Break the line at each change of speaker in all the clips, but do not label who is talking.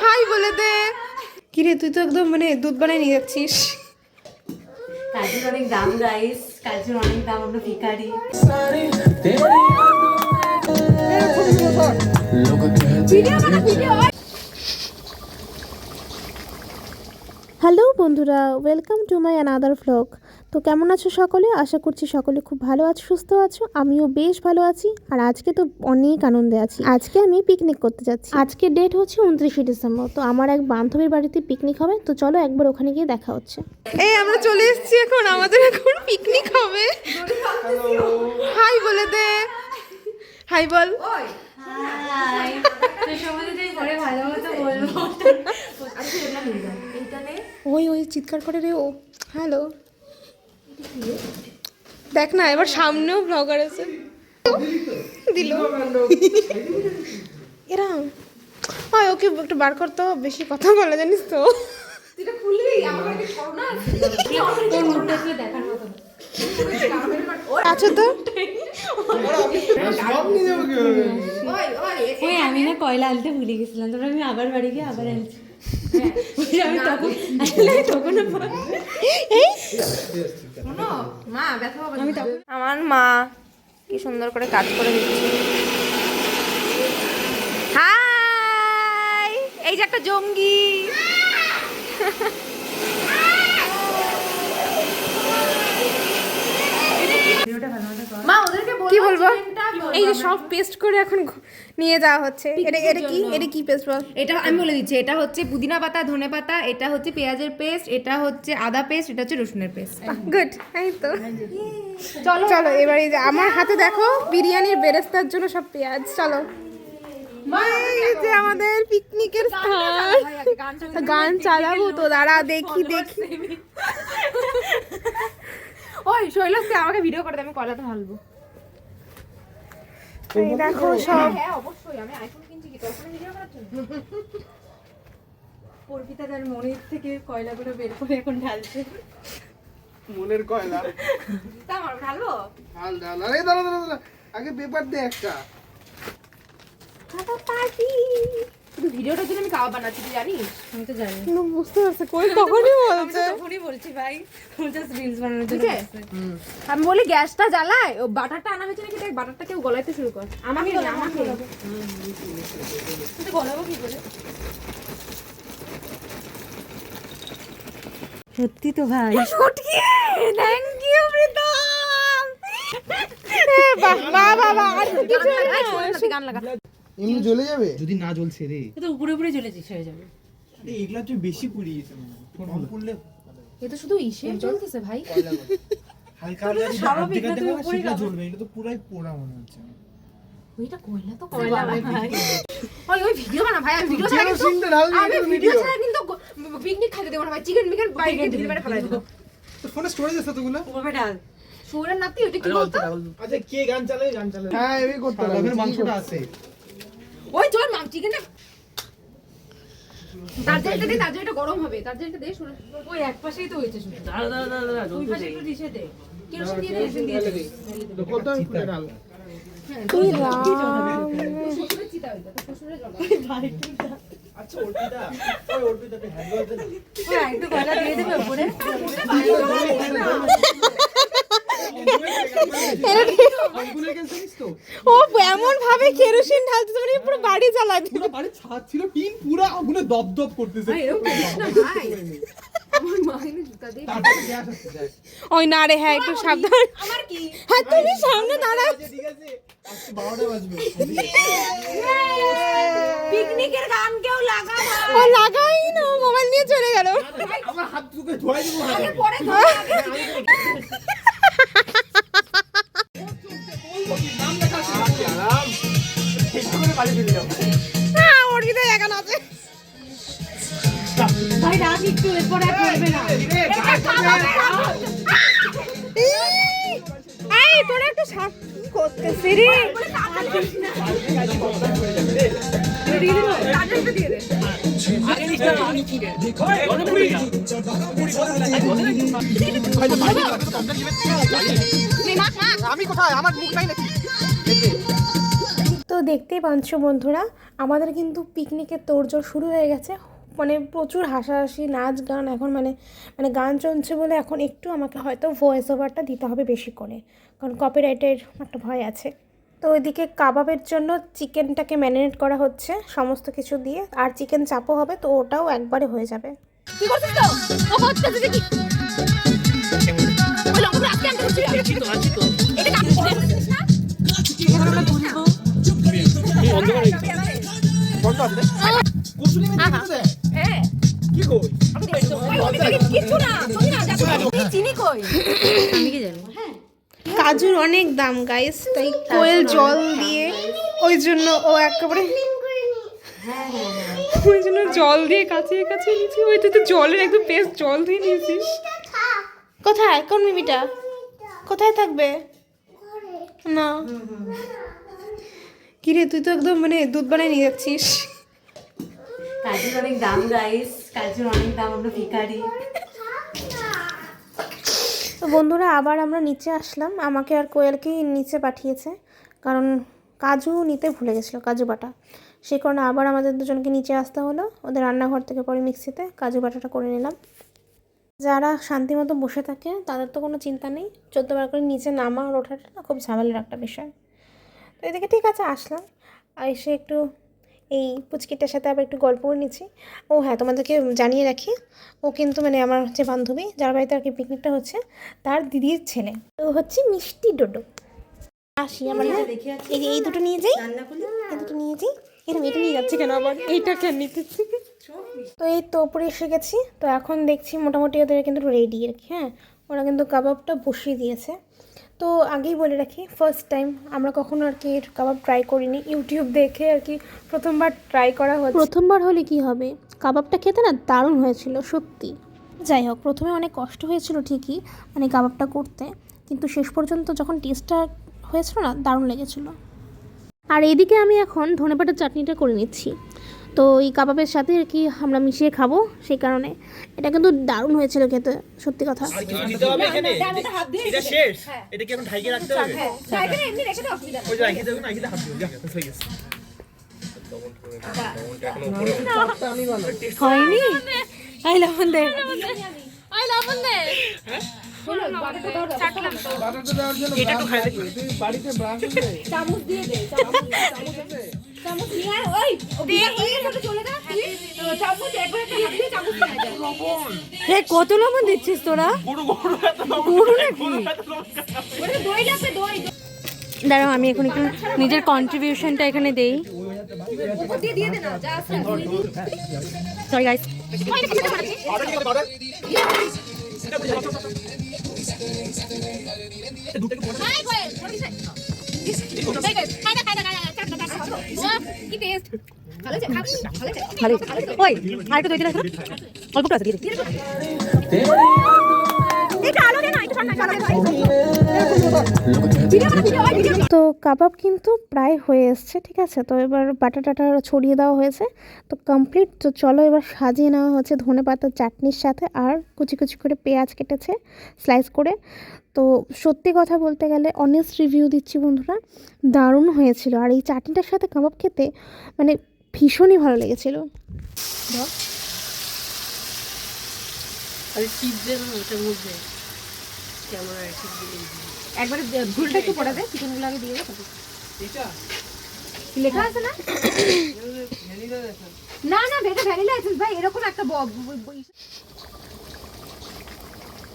High বলে দে। কিরে তুই তো একদম মানে দুধ বানাই নিয়ে যাচ্ছিস।
কাজুর অনেক দাম গাইস, কাজুর অনেক দাম, আমরা ভিখারি।
হ্যালো বন্ধুরা, welcome to my another vlog. তো কেমন আছো সকলে? আশা করছি সকলে খুব ভালো আছো, সুস্থ আছো। আমিও বেশ ভালো আছি, আর আজকে তো অনেক আনন্দে আছি। আজকে আমি পিকনিক করতে যাচ্ছি। আজকে ডেট হচ্ছে 29শে ডিসেম্বর। তো আমার এক বান্ধবীর বাড়িতে পিকনিক হবে, তো চলো একবার ওখানে গিয়ে দেখা হচ্ছে।
এই আমরা চলে এসেছি, এখন আমাদের এখন পিকনিক হবে। হাই বলে দে। হাই বল।
হাই, তো সবাই যে করে ভালো মতো বলবো। এইটা নে।
ওই ওই চিৎকার করে রে ও। হ্যালো, দেখ না এবার সামনেও ব্লগার আছে। দিল এরা। ওই ওকে একটু বার করতো, বেশি কথা বলে জানিস তো। আচ্ছা তো
ওই আমি না কয়লা আনতে ভুলে গেছিলাম, তারপর আমি আবার বাড়ি গিয়ে আবার আনছি। আমি তখন
আমার মা কি সুন্দর করে কাজ করে দিচ্ছে। হাই, এই যে একটা জঙ্গি। কি বলবো, এই যে সব পেস্ট করে এখন নিয়ে যাওয়া হচ্ছে। এটা কি পেস্ট বল?
এটা আমি বলে দিচ্ছি, এটা হচ্ছে পুদিনা পাতা, ধনে পাতা, এটা হচ্ছে পেঁয়াজের পেস্ট, এটা হচ্ছে আদা পেস্ট, এটা হচ্ছে রসুনের পেস্ট।
গুড, এই তো চলো চলো এবার এই যে আমার হাতে দেখো বিরিয়ানির বেরেস্তার জন্য সব পেঁয়াজ। চলো এই যে আমাদের পিকনিকের স্থান। গান চালাবো তো, দাঁড়া দেখি।
ওই শৈলজকে আমাকে ভিডিও করে দে, আমি কলাটা ঢালবো।
এই দেখো সব।
হ্যাঁ অবশ্যই, আমি আইফোন কিনছি কি তোর ফোনে ভিডিও করার জন্য?
অর্পিতা তার মনের থেকে কয়লাগুলো বের করে এখন ঢালছে।
মনের কয়লা
তা আমার ঢালবো?
ঢাল ঢাল। আরে দাঁড়া দাঁড়া দাঁড়া, আগে পেপার দে একটা।
শুধু ভিডিওটার জন্য আমি খাওয়া বানাচ্ছি, তুই জানিস?
আমি তো জানি,
বুঝতে পারছে কই তখনই
আমি
বলছে।
তো তখনই বলছি ভাই, জাস্ট রিলস বানানোর জন্য
বুঝে? আমি বলি গ্যাসটা জ্বালায়, ও বাটারটা আনা হয়েছে নাকি দেখ, বাটারটা কেউ গলাইতে শুরু কর। আমাকে
কিন্তু গলাবো কি করে? সত্যি তো ভাই,
ছটকি, থ্যাংক ইউ প্রীতম। বাবা আর কিছু না,
গান লাগা।
এমনি জ্বলে যাবে যদি না জ্বলছে রে।
এটা উপরে উপরে জ্বলে হয়ে যাবে।
আরে এগুলা তুই বেশি পুড়িয়েছিস মনে হয়, কম পুড়লে
এটা শুধু ইসে চলতেছে ভাই।
হালকা হালকা
স্বাভাবিক না, তুমি উপরে
সেটা জ্বলবে, এটা তো পুরাই পোড়া মনে হচ্ছে।
ওইটা কয়লা তো কয়লা ভাই। ওই ভিডিও বানা ভাই, আমি ভিডিও ছাড়া কিন্তু
কেরোসিনটা ঢাল দিয়ে
আমি
একটা
ভিডিও
video।
ছাড়া কিন্তু পিকনিক খাইতে দেব না ভাই। চিকেন মিকেন বাইরে ঢিল মেরে ফেলাই দেব।
তোর ফোনে স্টোরেজ আছে তোগুলো?
উপরে ঢাল।
সুরের নাতি ওইটা কি বলতো?
আচ্ছা কে গান চালায়? গান চালায়। হ্যাঁ এই করতে হবে, এখানে মাংসটা আছে।
ওই চল মাং চিকেনটা তারজেলটা দে, তারজেলটা গরম হবে, তারজেলটা দে। শুনে
ওই এক পাশেই তো হয়েছে শুধু। দাঁড়া দাঁড়া দাঁড়া, দুই পাশে একটু ডিশে দে।
কেরোসিন দিয়ে দে।
তো কত আমি ফুটে ঢাল।
তুই রাম।
শ্বশুরের চিতা হইতো, শ্বশুরের জল।
আচ্ছা অর্পিতা, ওই অর্পিতাকে হ্যান্ডওয়াশ দে না।
ওই একটু কয়লা দিয়ে দেবে উপরে।
আগুনে গেছিস তো?
ও এমন ভাবে কেরোসিন ঢালতে মানে পুরো বাড়ি জ্বালা দিল।
পুরো বাড়ি ছাদ ছিল, টিন পুরো আগুনে দপদপ করতেছে।
ভাই এরকম করিস না ভাই। আমার মা এনে জুতা দিয়ে।
তারপরে গ্যাস আসছে দেখ।
ওই না রে, হ্যাঁ একটু সাবধান।
আমার কি?
হ্যাঁ তুমি সামনে দাঁড়াও।
ঠিক আছে আজকে 12টা বাজবে।
পিকনিকের গান কেউ লাগা না।
ও লাগাই না, মোবাইল নিয়ে চলে গেল।
আমার হাত দুটো ধোয়াই দেবো হাতে।
পরে ধর আগে।
নাম লেখা আছে আরাম। একটু করে বাড়ি ফিরে যাও।
হ্যাঁ ওর ভিতরে এখন আছে।
ভাই রাখ একটু, এরপরে আর করবে না।
এই তোরা একটু সাপ করতেছিস রে।
তারজেলটা দিয়ে দে।
আমি কোথায়? আমার মুখ নাই নাকি?
তো দেখতেই পাচ্ছ বন্ধুরা, আমাদের কিন্তু পিকনিকের তোড়জোড় শুরু হয়ে গেছে। মানে প্রচুর হাসাহাসি, নাচ গান। এখন মানে গান চলছে বলে এখন একটু আমাকে হয়তো ভয়েস ওভারটা দিতে হবে বেশি করে, কারণ কপিরাইটের একটা ভয় আছে। তো ওইদিকে কাবাবের জন্য চিকেনটাকে ম্যারিনেট করা হচ্ছে সমস্ত কিছু দিয়ে, আর চিকেন চাপও হবে, তো ওটাও একবারে হয়ে যাবে।
কি করছিস তো? ও হচ্ছে যে কি? ওই লঙ্কাগুলো আজকে আনতে হচ্ছে। এটা কাটছিস না?
অন্ধকার হয়ে গেছে। বন্ধ আছে রে। কুসুলি মে দিতে দে।
হ্যাঁ।
কি কই?
কিছু না। তুমি না যাবো। চিনি কই?
আমি কি জানি।
কাজুর অনেক দাম গাইস, তাই কোয়েল জল দিয়ে ওই জন্য ও একেবারে
ওই জন্য জল দিয়ে কাচিয়ে কাচিয়ে নিয়েছি। ওই তো জলের একদম পেস্ট জল দিয়ে নিয়েছিস।
কোথায় কোন মিমিটা কোথায় থাকবে না?
কিরে তুই তো একদম মানে দুধ বানায় নিয়ে যাচ্ছিস।
কাজুর অনেক দাম গাইস, কাজুর অনেক দাম, আমরা ভিখারি।
তো বন্ধুরা আবার আমরা নিচে আসলাম, আমাকে আর কোয়েলকেই নিচে পাঠিয়েছে, কারণ কাজু নিতে ভুলে গেছিলো, কাজু বাটা। সেই কারণে আবার আমাদের দুজনকে নিচে আসতে হলো। ওদের রান্নাঘর থেকে পরে মিক্সিতে কাজু বাটাটা করে নিলাম। যারা শান্তি মতো বসে থাকে তাদের তো কোনো চিন্তা নেই, 14 বার করে নিচে নামা আর ওঠাটা না খুব ঝামেলার একটা বিষয়। তো এদিকে ঠিক আছে আসলাম, আর এসে একটু এই পুচকিটার সাথে আবার একটু গল্প করে নিচ্ছি। ও হ্যাঁ, তোমাদেরকে জানিয়ে রাখি, ও কিন্তু মানে আমার হচ্ছে বান্ধবী, যার বাড়িতে আর কি পিকনিকটা হচ্ছে, তার দিদির ছেলে। ও হচ্ছে মিষ্টি ডোডো। আসি আমার না, এই দুটো নিয়ে যাই, এই দুটো নিয়ে যাই। এরকম এটা নিয়ে যাচ্ছে কেন আবার? এইটা কেন নিতেছি? তো এই তো উপরে এসে গেছি। তো এখন দেখছি মোটামুটি ওদের কিন্তু রেডি আর কি। হ্যাঁ, ওরা কিন্তু কাবাবটা বসিয়ে দিয়েছে। তো আগেই বলে রাখি, ফার্স্ট টাইম আমরা কখনো আর কি কাবাব ট্রাই করিনি, ইউটিউব দেখে আর কি প্রথমবার ট্রাই করা হচ্ছে। প্রথমবার হলে কি হবে, কাবাবটা খেতে না দারুণ হয়েছিল সত্যি। যাই হোক, প্রথমে অনেক কষ্ট হয়েছিল ঠিকই মানে কাবাবটা করতে, কিন্তু শেষ পর্যন্ত যখন টেস্টটা হয়েছিল না, দারুণ লেগেছিল। আর এইদিকে আমি এখন ধনেপাতার চাটনিটা করে নিচ্ছি। তো এই কাবাবের সাথে আর কি আমরা মিশিয়ে খাবো, সেই কারণে এটা কিন্তু দারুণ হয়েছিল খেতে, সত্যি কথা।
আর কিছু দিতে হবে এখানে? এটা শেষ। এটা কি এখন ঢাইকে রাখতে হবে?
জায়গা এমনি রেখে দাও, অসুবিধা নেই।
ওই যে রাখি দেবে না, রাখি হাত দিও। যা, হয়ে গেছে।
হয়নি? আই লবণ দে।
আই লবণ দে।
এটা একটু খাই দেখি। তুই বাড়িতে ব্রাশ আছে?
চামচ দিয়ে দে, চামচ নিয়ে আয়। ওই দিয়ে হয়ে গেছে, চলে যা তুই। চামচ একবার একটা হাত দিয়ে চামচ নিয়ে আয়।
রে কত লবণ দিচ্ছিস তোরা?
গুড় নাকি?
ওটা দই লাগবে, দই।
দাঁড়াও, আমি এখন একটু নিজের কন্ট্রিবিউশনটা এখানে দেই।
উপর দিয়ে দিয়ে দে না, যা আছে দই দিয়ে।
Sorry guys.
অর্ডার কি অর্ডার?
হাই কোয়েল, কি টেস্ট? ভালো আছে, ভালো আছে।
ভালো। ওই আরেকটু দই দিলে না? অল্পটা আছে দিয়ে দে।
এটা আলো দে না, একটু ঠান্ডা আলো দে।
তো কাবাব কিন্তু প্রায় হয়ে এসছে, ঠিক আছে। তো এবার বাটা টাটা ছড়িয়ে দেওয়া হয়েছে, তো কমপ্লিট। তো চলো এবার সাজিয়ে নেওয়া হচ্ছে ধনেপাতার চাটনির সাথে, আর কুচি কুচি করে পেঁয়াজ কেটেছে স্লাইস করে। তো সত্যি কথা বলতে গেলে অনেস্ট রিভিউ দিচ্ছি বন্ধুরা, দারুণ হয়েছিল। আর এই চাটনিটার সাথে কাবাব খেতে মানে ভীষণই ভালো লেগেছিল।
একবারে ঝুলটা একটু পড়া দে, চিকেনগুলো আগে দিয়ে দে। লেখা আছে না? না না, এটা ভ্যানিলা এসেন্স ভাই, এরকম একটা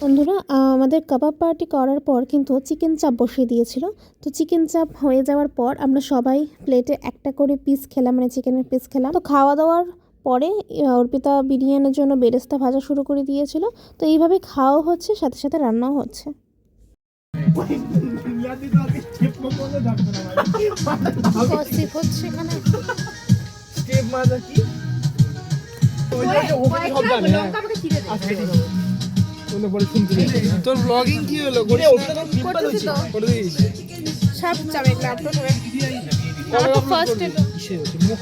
বন্ধুরা আমাদের কাবাব পার্টি করার পর কিন্তু চিকেন চাপ বসিয়ে দিয়েছিল। তো চিকেন চাপ হয়ে যাওয়ার পর আমরা সবাই প্লেটে একটা করে পিস খেলাম, মানে চিকেনের পিস খেলাম। তো খাওয়া দাওয়ার পরে অর্পিতা বিরিয়ানির জন্য বেরেস্তা ভাজা শুরু করে দিয়েছিল। তো এইভাবে খাওয়াও হচ্ছে, সাথে সাথে রান্নাও হচ্ছে।
স্টেপ মাজা কি? তোর ব্লগিং কি হলো? করে দিস।
সব চামেলা আপলোড হবে। ফার্স্ট
মুখ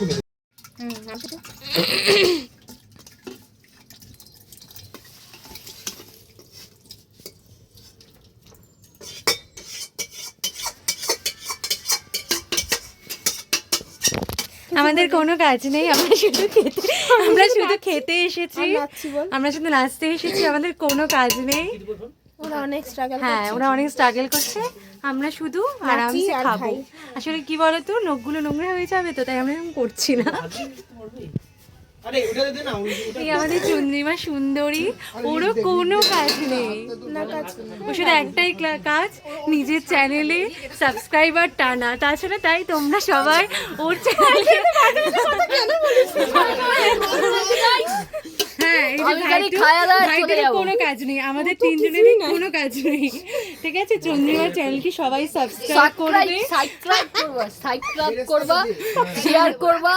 আমাদের কোনো কাজ নেই, আমরা শুধু খেতে এসেছি, আমরা শুধু নাচতে এসেছি, আমাদের কোনো কাজ নেই।
ওরা অনেক স্ট্রাগল
হ্যাঁ, ওরা অনেক স্ট্রাগল করছে, আমরা শুধু আরামসে
আর
খাবো।
খাই।
আসলে কি বলতো, নখগুলো নোংরা হয়ে যাবে তো, তাই আমরা এরকম করছি না।
আরে ওটা দে না,
এই আমাদের চন্দ্রিমা সুন্দরী, ওরও কোনো কাজ নেই, ও শুধু একটাই কাজ, নিজের চ্যানেলে সাবস্ক্রাইবার টানা, তাছাড়া তাই তোমরা সবাই ওর চ্যানেলে হ্যাঁ, এই যে ভাইদের কোনো কাজ নেই, আমাদের তিনজনেরই কোনো কাজ নেই, ঠিক আছে? চন্দ্রিমার চ্যানেলকে সবাই সাবস্ক্রাইব করবে,
সাবস্ক্রাইব করবা, শেয়ার করবা,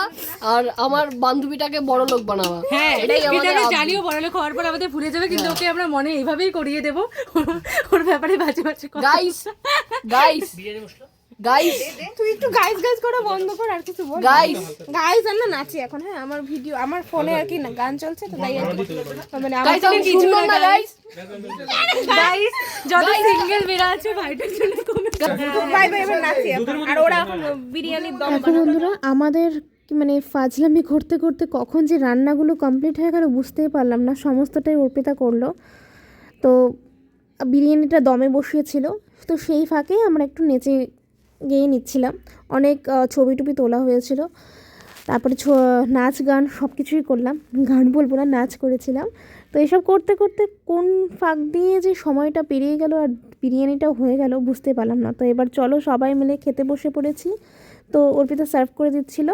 আর আমার বান্ধবীটাকে বড় লোক বানাবা।
হ্যাঁ,
এটাই
এটা
আমাদের
আমরা জানিও বড়লোক হওয়ার পর আমাদের ভুলে যাবে, কিন্তু ওকে আমরা মনে এইভাবেই করিয়ে দেবো, ওর ব্যাপারে বাজে বাজে কথা।
গাইস গাইস গাইস
তুই একটু গাইস গাইস করে বন্ধ কর, আর কিছু বল।
গাইস
গাইস আর না নাচি এখন। হ্যাঁ, আমার ভিডিও, আমার ফোনে আর কি না গান চলছে, তো তাই আর কি। মানে আমার
গাইস আমি
কিছু
শুনলাম
না
না গাইস।
গাইস, যত সিঙ্গেল বেরা আছে ভাইটার জন্য কোনো
বাই বাই, এবার নাচি এখন। আর ওরা এখন বিরিয়ানির দম
দেখো বন্ধুরা, আমাদের মানে ফাজলামি করতে করতে কখন যে রান্নাগুলো কমপ্লিট হয়ে গেল বুঝতেই পারলাম না, সমস্তটাই অর্পিতা করলো। তো বিরিয়ানিটা দমে বসিয়েছিল, তো সেই ফাঁকে আমরা একটু নেচে গেয়ে নিচ্ছিলাম, অনেক ছবি টবি তোলা হয়েছিল, তারপরে নাচ গান সব কিছুই করলাম, গান বলবো না, নাচ করেছিলাম। তো এসব করতে করতে কোন ফাঁক দিয়ে যে সময়টা পেরিয়ে গেল আর বিরিয়ানিটাও হয়ে গেল বুঝতে পারলাম না। তো এবার চলো সবাই মিলে খেতে বসে পড়েছি। তো অর্পিতা সার্ভ করে দিচ্ছিল।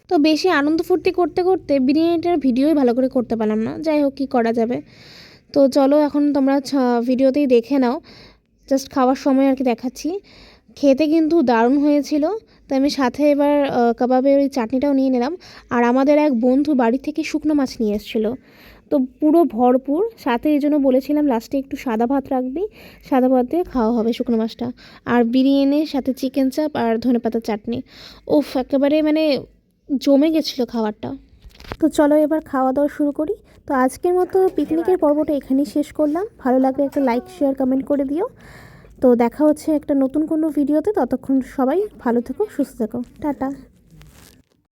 তো বেশি আনন্দ ফুর্তি করতে করতে বিরিয়ানিটার ভিডিওই ভালো করে করতে পারলাম না, যাই হোক কী করা যাবে। তো চলো এখন তোমরা ভিডিওতেই দেখে নাও, জাস্ট খাওয়ার সময় আর কি দেখাচ্ছি। খেতে কিন্তু দারুণ হয়েছিল। তো আমি সাথে এবার কাবাবের ওই চাটনিটাও নিয়ে নিলাম। আর আমাদের এক বন্ধু বাড়ি থেকে শুকনো মাছ নিয়ে এসেছিলো, তো পুরো ভরপুর, সাথে এই জন্য বলেছিলাম লাস্টে একটু সাদা ভাত রাখবি, সাদা ভাত দিয়ে খাওয়া হবে শুকনো মাছটা। আর বিরিয়ানির সাথে চিকেন চাপ আর ধনেপাতার চাটনি, উফ একেবারে মানে জমে গেছিলো খাবারটা। তো চলো এবার খাওয়া দাওয়া শুরু করি। তো আজকের মতো পিকনিকের পর্বটা এখানেই শেষ করলাম। ভালো লাগলে একটা লাইক শেয়ার কমেন্ট করে দিও। তো দেখা হচ্ছে একটা নতুন কোনো ভিডিওতে, ততক্ষণ সবাই ভালো থেকো, সুস্থ থেকো, টাটা।